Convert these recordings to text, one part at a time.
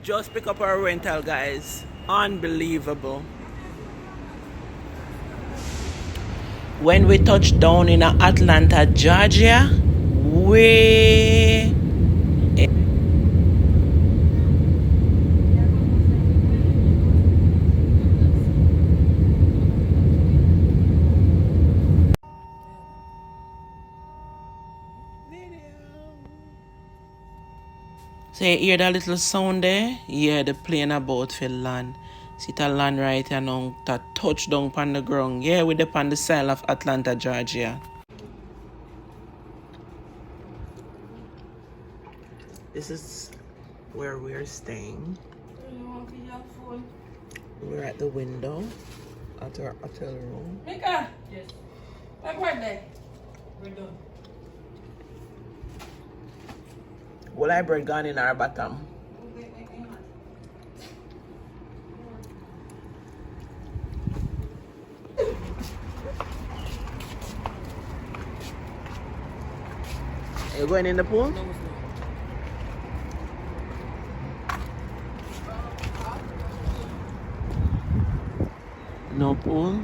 Just pick up our rental, guys. Unbelievable. When we touched down in Atlanta, Georgia, we so you hear that little sound there? Yeah, the plane about to land. See it land right here now, that touch down on the ground. Yeah, we're on the side of Atlanta, Georgia. This is where we're staying. We're at the window at our hotel room. Mika! Yes. Happy birthday. We're done. Well, I bread gone in our bottom. Are you going in the pool? No pool?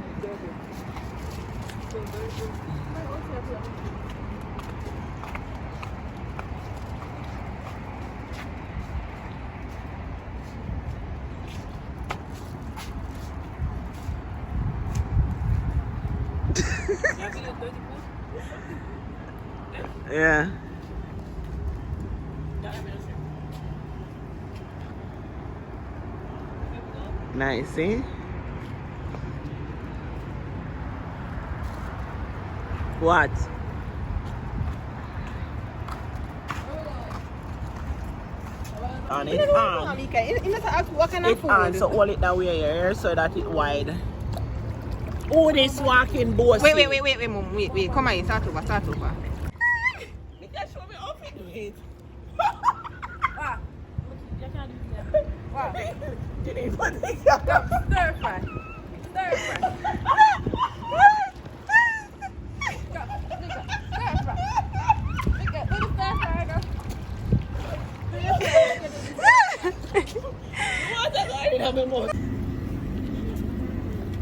Yeah. Nice, see? What? On it on. It on, so hold it that way here so that it wide. Oh, this walking boss. Wait, Mom. Wait. Come on, start over. You can show me how to do it. Wow. You need to take Stir fry.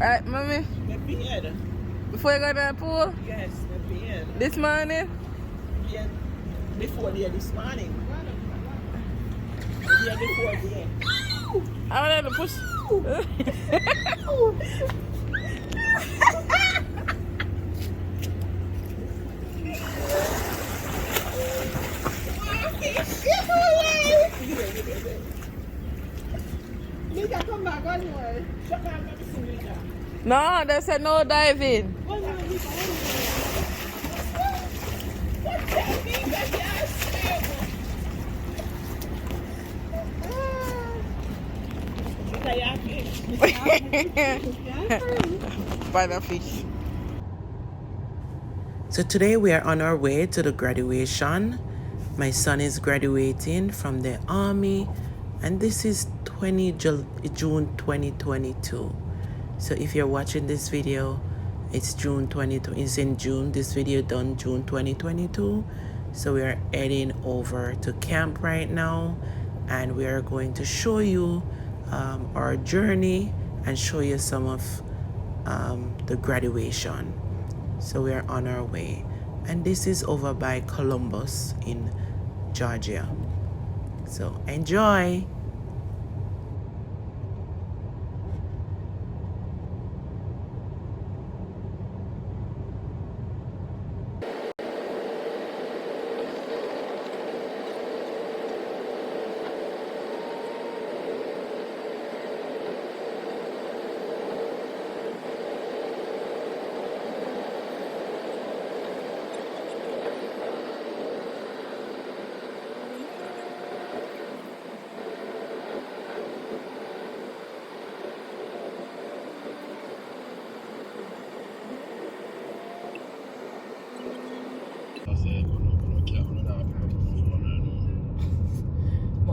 Alright, mommy. Before you go to the pool? Yes, This morning? Yeah, before there this morning. Yeah, before there. I want to push. Mika, come back anyway. No, they said no diving. By the fish. So today we are on our way to the graduation. My son is graduating from the army, and this is June 2022. So if you're watching this video, it's June 22. It's in June. This video done June 2022. So we are heading over to camp right now, and we are going to show you our journey and show you some of the graduation. So we are on our way, and this is over by Columbus in Georgia. So enjoy.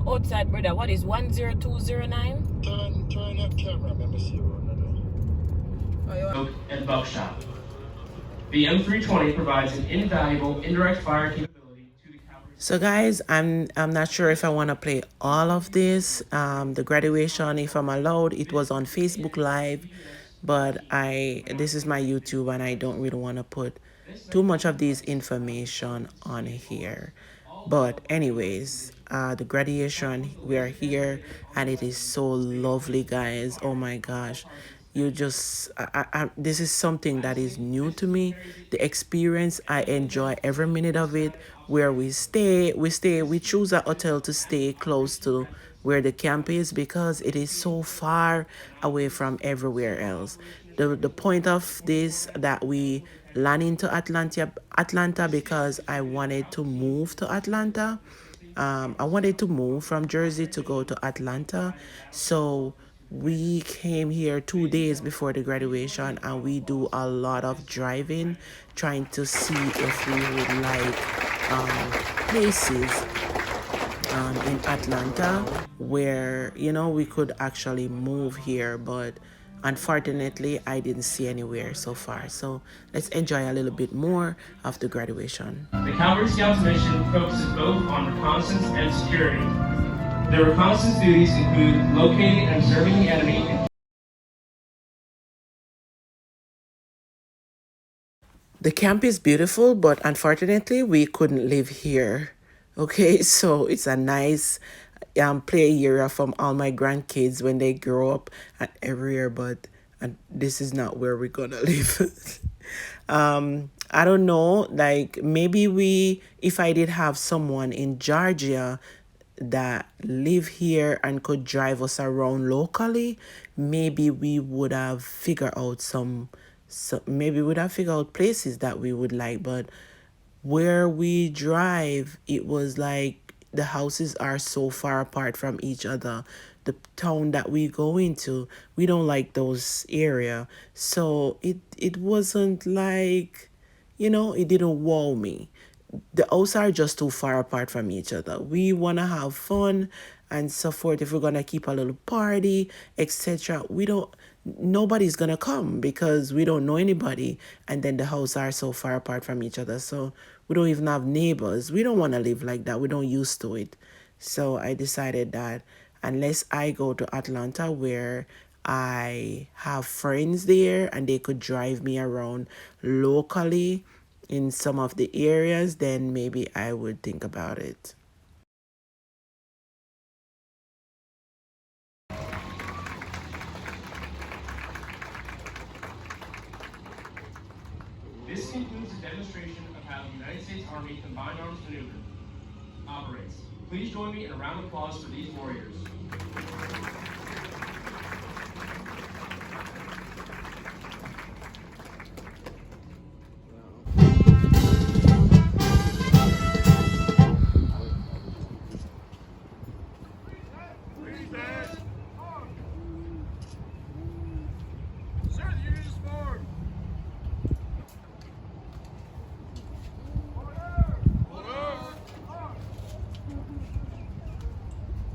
Outside, brother, what is 10209? Turn that camera, let me see what and buckshot. The M320 provides an invaluable indirect fire capability to the cavalry. So guys, I'm not sure if I want to play all of this. The graduation, if I'm allowed, it was on Facebook Live, but this is my YouTube and I don't really want to put too much of these information on here. But anyways, the graduation, we are here and it is so lovely, guys. Oh my gosh. You just this is something that is new to me. The experience, I enjoy every minute of it. Where we choose a hotel to stay close to where the camp is because it is so far away from everywhere else. The point of this that we land into Atlanta because I wanted to move to Atlanta. I wanted to move from Jersey to go to Atlanta. So we came here 2 days before the graduation and we do a lot of driving, trying to see if we would like places in Atlanta where, we could actually move here. But unfortunately, I didn't see anywhere so far. So let's enjoy a little bit more of the graduation. The Cavalry Scouts mission focuses both on reconnaissance and security. Their reconnaissance duties include locating and observing the enemy. The camp is beautiful, but unfortunately, we couldn't live here. Okay, so it's a nice play area from all my grandkids when they grow up and everywhere, but this is not where we're gonna live. I don't know, like maybe if I did have someone in Georgia that live here and could drive us around locally, maybe we would have figured out maybe we'd have figured out places that we would like. But where we drive, it was like the houses are so far apart from each other. The town that we go into, we don't like those area. So it wasn't like, it didn't wow me. The houses are just too far apart from each other. We want to have fun and so forth. If we're going to keep a little party, etc., nobody's going to come because we don't know anybody. And then the houses are so far apart from each other. So we don't even have neighbors. We don't want to live like that. We don't used to it. So I decided that unless I go to Atlanta where I have friends there and they could drive me around locally in some of the areas, then maybe I would think about it. This concludes a demonstration of how the United States Army Combined Arms Maneuver operates. Please join me in a round of applause for these warriors.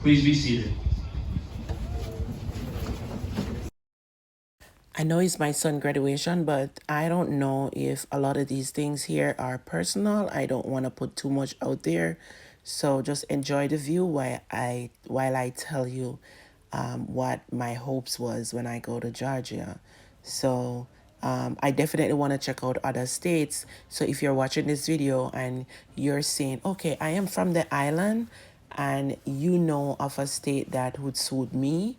Please be seated. I know it's my son's graduation, but I don't know if a lot of these things here are personal. I don't want to put too much out there. So just enjoy the view while I tell you what my hopes was when I go to Georgia. So I definitely want to check out other states. So if you're watching this video and you're saying, okay, I am from the island and you know of a state that would suit me,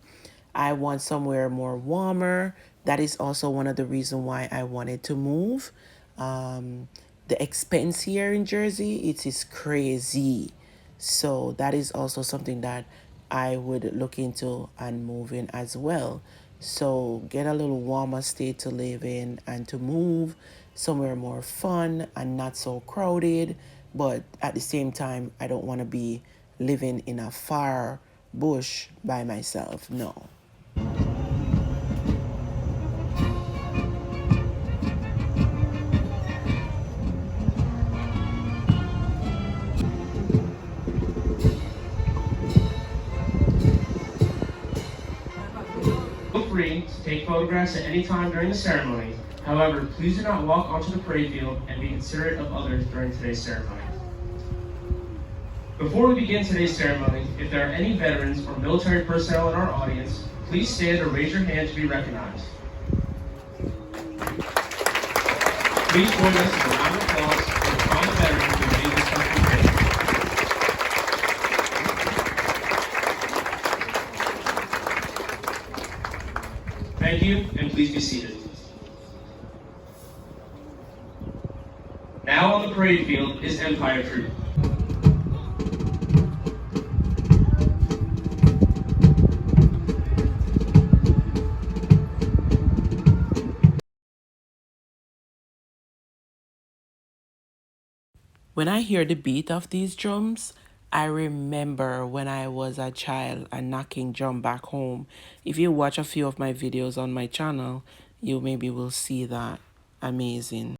I want somewhere more warmer. That is also one of the reasons why I wanted to move. The expense here in Jersey, it is crazy. So that is also something that I would look into and move in as well. So get a little warmer state to live in and to move somewhere more fun and not so crowded. But at the same time, I don't want to be living in a far bush by myself. No. Feel free to take photographs at any time during the ceremony. However, please do not walk onto the parade field and be considerate of others during today's ceremony. Before we begin today's ceremony, if there are any veterans or military personnel in our audience, please stand or raise your hand to be recognized. Please join us in a round of applause for the fallen veterans who made this country great. Thank you, and please be seated. Now on the parade field is Empire Troop. When I hear the beat of these drums, I remember when I was a child and knocking drum back home. If you watch a few of my videos on my channel, you maybe will see that. Amazing.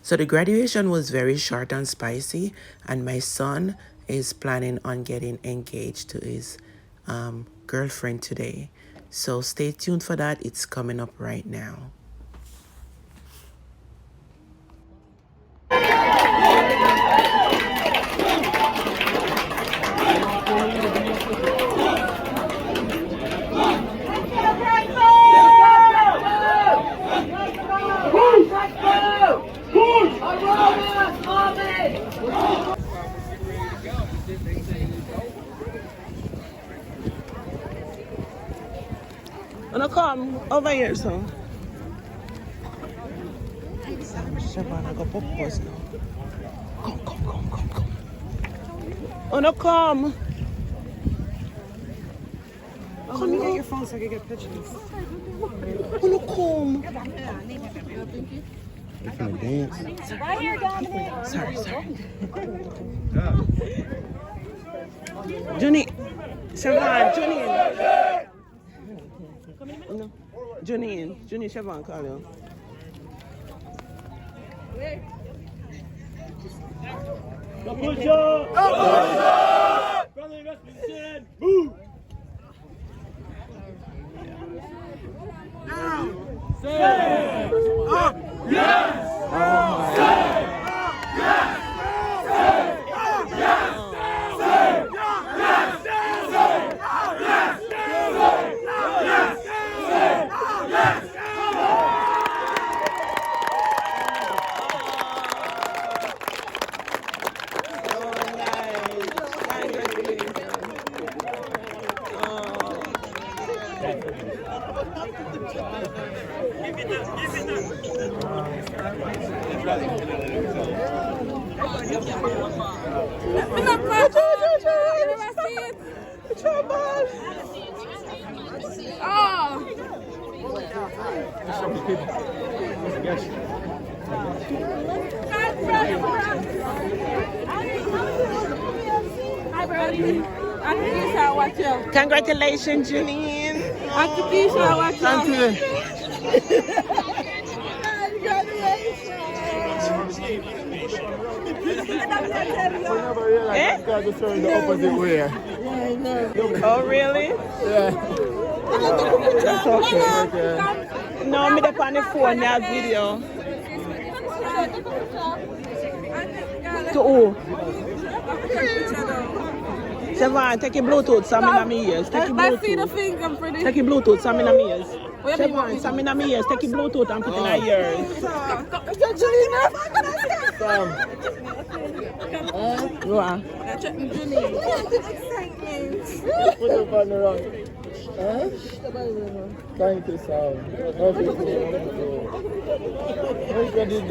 So the graduation was very short and spicy, and my son is planning on getting engaged to his girlfriend today. So stay tuned for that. It's coming up right now. Wanna come over here, son? Shabana, go pause now. Come. Wanna come? Oh, let me get your phone so I can get pictures. Wanna come? Right here, Dominic. Sorry. Johnny, Siobhan, Johnny. No. Johnny, Siobhan, call you. Congratulations, Janine. Auntie Keisha, watch out. Oh, really? Yeah. That's okay. No, me up on the phone, that video. To who? Siobhan, take your Bluetooth, some in my ears. Take your Let's see the Bluetooth. finger for this. Take your Bluetooth, some in my ears. Wait a minute. Siobhan, some in my ears. Take your Bluetooth and put in my ears. Go on. Put it on the wrong. Huh? Thank you, Sam. Look at it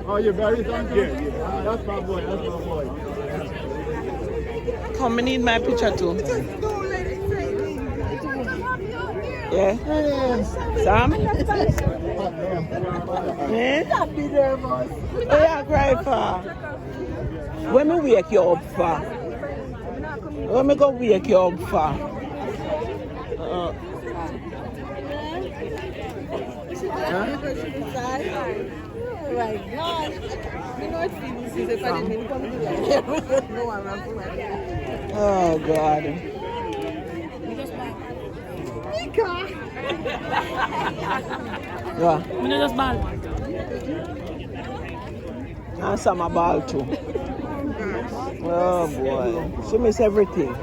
Oh, you're Barry's uncle? Yeah. That's my boy, Come and need my picture too. Yeah. Sam? Yeah? Oh, yeah, cry for. When me wake you up for? When me go wake you up for? Oh my God. You know what people say if I didn't come to that. No one ran for that. Oh God. Yeah. I'm just bad. And some a ball too. Oh boy. She miss everything.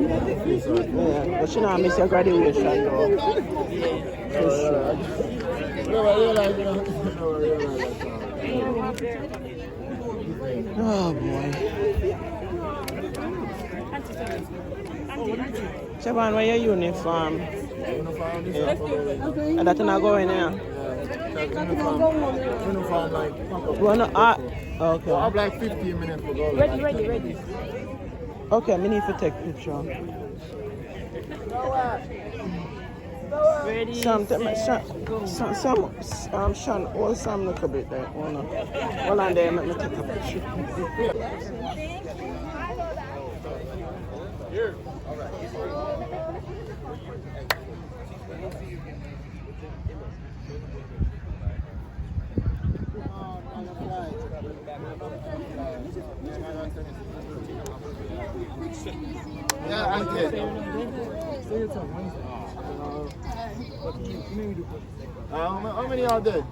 Yeah. But she not miss her graduation though. For sure. Oh boy. Siobhan, where your uniform? Yeah. And that's not going there. Uniform like pack up. Well, no, okay. I have like 15 minutes to go. Ready. Okay, me need to take picture. Ready. Sean, hold some look a bit there. Hold on there, let me take a picture. Yeah, Auntie. How many are there?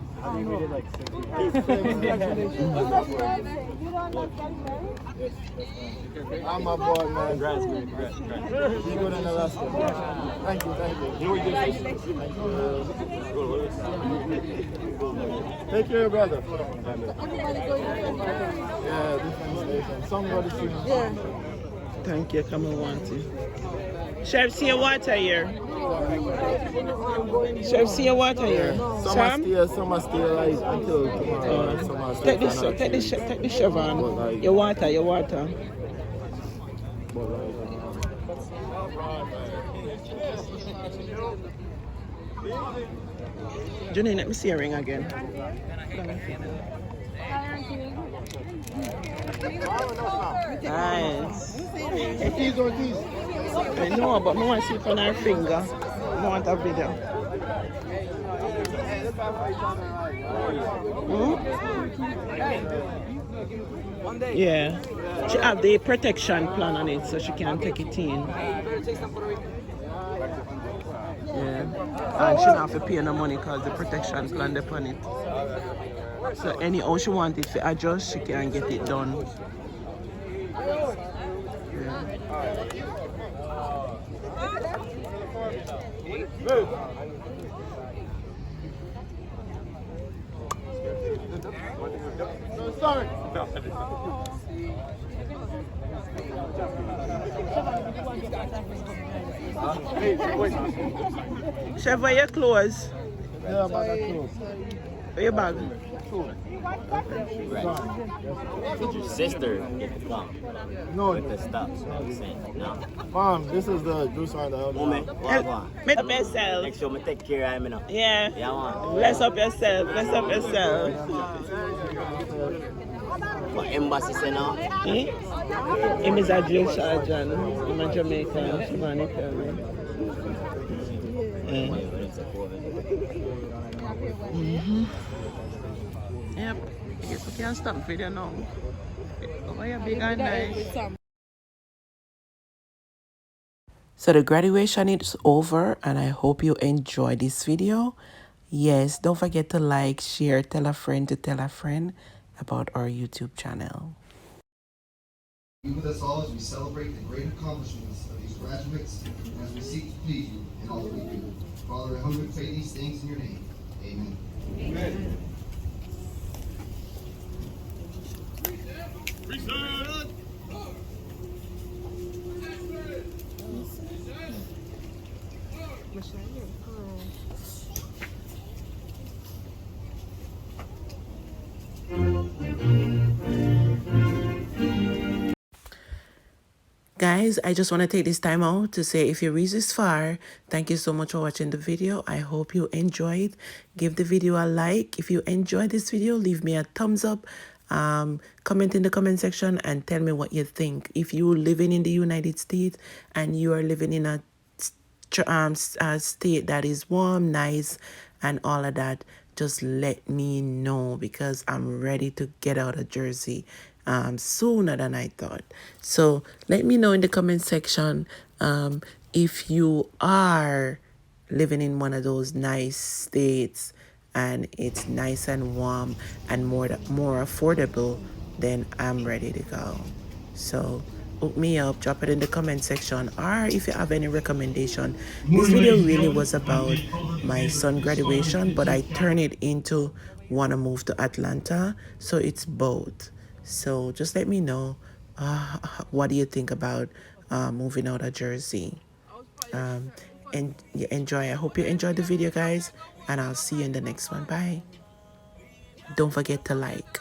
I'm a boy, man. Congrats. You go to Alaska. Thank you. You were good. Take care, brother. Yeah, different station. Somebody should. Yeah. Thank you, come on, want it. Chef, see your water here. Chef, see your water here. Sam? Some are still like until tomorrow. Some are still Take the chef on. Your water. Janine, let me see your ring again. Nice. These or these? I know, but I want to see it on her finger. I want a video. Yeah. She have the protection plan on it so she can take it in. Yeah. And she don't have to pay no money because the protection plan upon it. So anyhow she want it to adjust, she can get it done. Sorry. Chef, where your clothes? Yeah, bag of clothes. Where your bag? Did your sister get the gum No, with the stuff? So I'm saying, no. Mom, this is the juice on the other Moment, one. Make up yourself. Make sure I take care of him, Yeah. Yeah, I want. Bless up yourself. What embassy say now? Him is a jail sergeant. I'm a Jamaican. She want to tell me. Yep. You can't stop video now. Oh, you're big and nice. So the graduation is over and I hope you enjoyed this video. Yes, don't forget to like, share, tell a friend to tell a friend about our YouTube channel. Be with us all as we celebrate the great accomplishments of these graduates and as we seek to please you in all that we do. Father, I humbly pray these things in your name. Amen. Amen. Guys, I just want to take this time out to say if you reached this far, thank you so much for watching the video. I hope you enjoyed. Give the video a like. If you enjoyed this video, leave me a thumbs up Comment in the comment section and tell me what you think. If you're living in the United States and you are living in a state that is warm, nice, and all of that, just let me know, because I'm ready to get out of Jersey sooner than I thought. So let me know in the comment section if you are living in one of those nice states and it's nice and warm and more affordable, then I'm ready to go. So hook me up, drop it in the comment section, or if you have any recommendation. This video really was about my son graduation, but I turned it into wanna move to Atlanta, so it's both. So just let me know, what do you think about moving out of Jersey. And you enjoy. I hope you enjoyed the video, guys, and I'll see you in the next one. Bye. Don't forget to like.